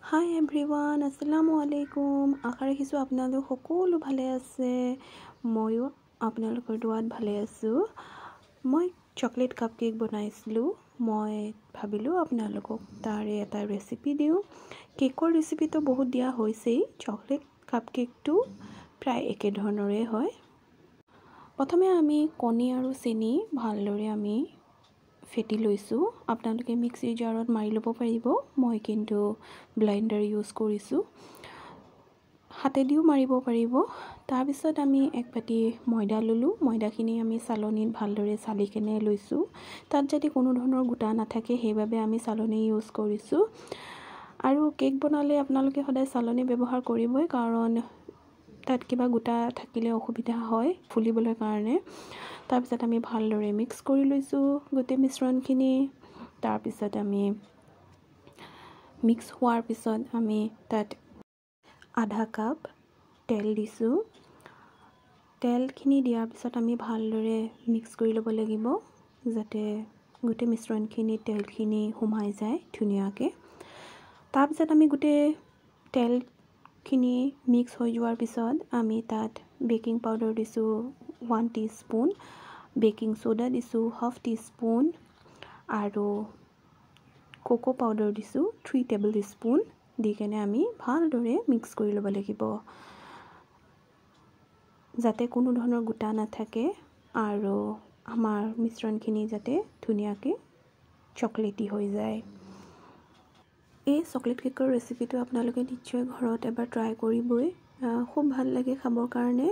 হাই everyone, আসসালামু আলাইকুম। আশা ৰাখিছোঁ আপোনালোক সকলো ভালে আছে। ময়ো আপোনালোকৰ দুৱাত ভালে আছোঁ। মই চকলেট কাপ কেক বনাইছিলোঁ। মই ভাবিলোঁ আপোনালোকক তাৰে এটা ৰেচিপি দিওঁ। কেকৰ ৰেচিপিটো বহুত দিয়া হৈছেই। চকলেট কাপ কেকটো প্ৰায় একে ধৰণৰে হয়। প্ৰথমে আমি কণী আৰু চেনি ভালদৰে আমি ফেটি লৈছোঁ। আপোনালোকে মিক্সিৰ জাৰত মাৰি ল'ব পাৰিব। মই কিন্তু ব্লেণ্ডাৰ ইউজ কৰিছোঁ। হাতেদিও মাৰিব পাৰিব। তাৰপিছত আমি এক বাটি ময়দা ল'লোঁ। ময়দাখিনি আমি চালনীত ভালদৰে চালি কেনে লৈছোঁ। তাত যাতে কোনো ধৰণৰ গোটা নাথাকে সেইবাবে আমি চালনী ইউজ কৰিছোঁ। আৰু কেক বনালে আপোনালোকে সদায় চালনী ব্যৱহাৰ কৰিবই, কাৰণ তাত কিবা গোটা থাকিলে অসুবিধা হয় ফুলিবলৈ কাৰণে। তাৰপিছত আমি ভালদৰে মিক্স কৰি লৈছোঁ গোটেই মিশ্ৰণখিনি। তাৰপিছত আমি মিক্স হোৱাৰ পিছত আমি তাত আধা কাপ তেল দিছোঁ। তেলখিনি দিয়াৰ পিছত আমি ভালদৰে মিক্স কৰি ল'ব লাগিব, যাতে গোটেই মিশ্ৰণখিনি তেলখিনি সোমাই যায় ধুনীয়াকৈ। তাৰপিছত আমি গোটেই তেলখিনি মিক্স হৈ যোৱাৰ পিছত আমি তাত বেকিং পাউডাৰ দিছোঁ 1 টিস্পুন, বেকিং সোডা দিছোঁ 1/2 টিস্পুন, আৰু কোকো পাউডাৰ দিছোঁ 3 টেবল স্পুন দি কেনে আমি ভালদৰে মিক্স কৰি ল'ব লাগিব, যাতে কোনো ধৰণৰ গোটা নাথাকে আৰু আমাৰ মিশ্ৰণখিনি যাতে ধুনীয়াকৈ চকলেটি হৈ যায়। এই চকলেট কেকৰ ৰেচিপিটো আপোনালোকে নিশ্চয় ঘৰত এবাৰ ট্ৰাই কৰিবই। খুব ভাল লাগে খাবৰ কাৰণে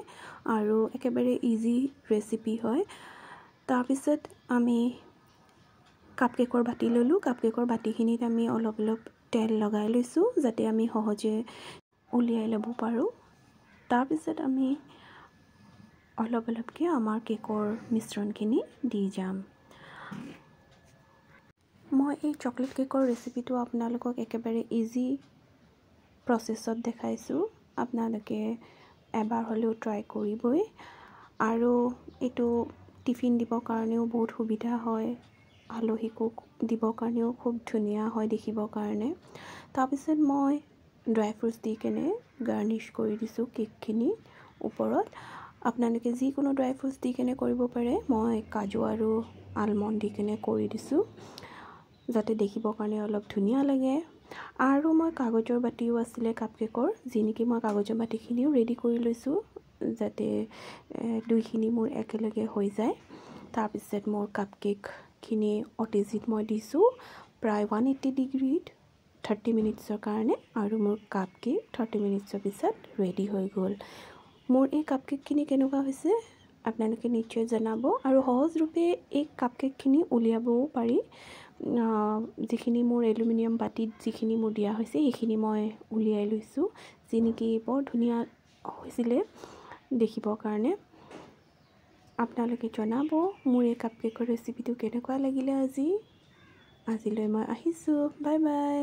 আৰু একেবাৰে ইজি ৰেচিপি হয়। তাৰপিছত আমি কাপকেকৰ বাতি ল'লোঁ। কাপকেকৰ বাতিখিনিত আমি অলপ তেল লগাই লৈছোঁ, যাতে আমি সহজে উলিয়াই ল'ব পাৰোঁ। তাৰপিছত আমি অলপকৈ আমাৰ কেকৰ মিশ্ৰণখিনি দি যাম। মই এই চকলেট কেকৰ ৰেচিপিটো আপোনালোকক একেবাৰে ইজি প্ৰচেছত দেখাইছোঁ। আপোনালোকে এবাৰ হ'লেও ট্ৰাই কৰিবই। আৰু এইটো টিফিন দিবৰ কাৰণেও বহুত সুবিধা হয়, আলহীকো দিবৰ কাৰণেও খুব ধুনীয়া হয় দেখিবৰ কাৰণে। তাৰপিছত মই ড্ৰাই ফ্ৰুটছ দি কেনে গাৰ্নিছ কৰি দিছোঁ কেকখিনি ওপৰত। আপোনালোকে যিকোনো ড্ৰাই ফ্ৰুটছ দি কেনে কৰিব পাৰে। মই কাজু আৰু আলমণ্ড দি কেনে কৰি দিছোঁ, যাতে দেখিবৰ কাৰণে অলপ ধুনীয়া লাগে। আৰু মই কাগজৰ বাতিও আছিলে কাপকেকৰ, যি নেকি মই কাগজৰ বাতিখিনিও ৰেডি কৰি লৈছোঁ, যাতে দুইখিনি মোৰ একেলগে হৈ যায়। তাৰপিছত মোৰ কাপকেকখিনি অতিজিত মই দিছোঁ প্ৰায় 180 ডিগ্ৰীত 30 মিনিটছৰ কাৰণে, আৰু মোৰ কাপকেক 30 মিনিটছৰ পিছত ৰেডি হৈ গ'ল। মোৰ এই কাপকেকখিনি কেনেকুৱা হৈছে আপোনালোকে নিশ্চয় জনাব। আৰু সহজৰূপে এই কাপকেকখিনি উলিয়াবও পাৰি। যিখিনি মোৰ এলুমিনিয়াম বাতিত যিখিনি মোৰ দিয়া হৈছে সেইখিনি মই উলিয়াই লৈছোঁ, যি নেকি বৰ ধুনীয়া হৈছিলে দেখিবৰ কাৰণে। আপোনালোকে জনাব মোৰ এই কাপকেকৰ ৰেচিপিটো কেনেকুৱা লাগিলে। আজিলৈ মই আহিছোঁ। Bye bye.